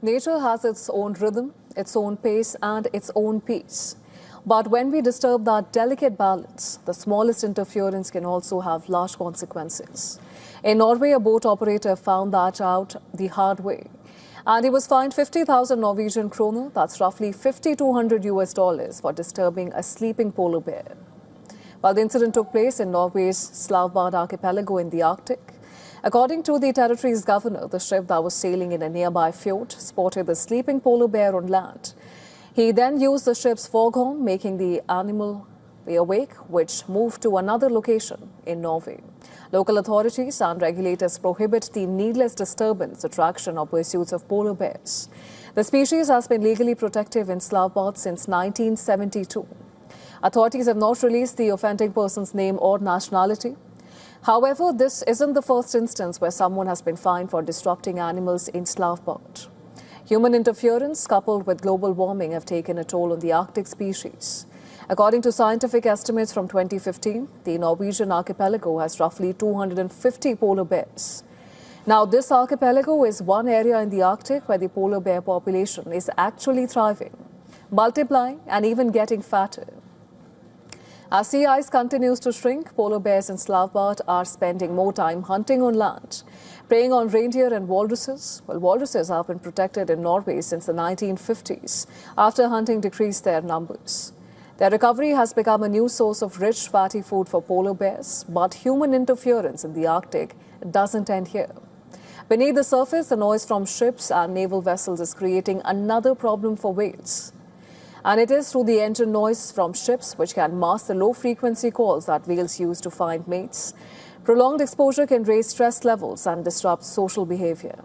Nature has its own rhythm, its own pace, and its own peace. But when we disturb that delicate balance, the smallest interference can also have large consequences. In Norway, a boat operator found that out the hard way. And he was fined 50,000 Norwegian kroner, that's roughly 5,200 US dollars, for disturbing a sleeping polar bear. While the incident took place in Norway's Svalbard archipelago in the Arctic, according to the territory's governor, the ship that was sailing in a nearby fjord spotted the sleeping polar bear on land. He then used the ship's foghorn, making the animal awake, which moved to another location in Norway. Local authorities and regulators prohibit the needless disturbance, attraction, or pursuits of polar bears. The species has been legally protective in Svalbard since 1972. Authorities have not released the offending person's name or nationality. However, this isn't the first instance where someone has been fined for disrupting animals in Svalbard. Human interference coupled with global warming have taken a toll on the Arctic species. According to scientific estimates from 2015, the Norwegian archipelago has roughly 250 polar bears. Now, this archipelago is one area in the Arctic where the polar bear population is actually thriving, multiplying, and even getting fatter. As sea ice continues to shrink, polar bears in Svalbard are spending more time hunting on land, preying on reindeer and walruses. Well, walruses have been protected in Norway since the 1950s after hunting decreased their numbers. Their recovery has become a new source of rich, fatty food for polar bears, but human interference in the Arctic doesn't end here. Beneath the surface, the noise from ships and naval vessels is creating another problem for whales. And it is through the engine noise from ships which can mask the low-frequency calls that whales use to find mates. Prolonged exposure can raise stress levels and disrupt social behavior.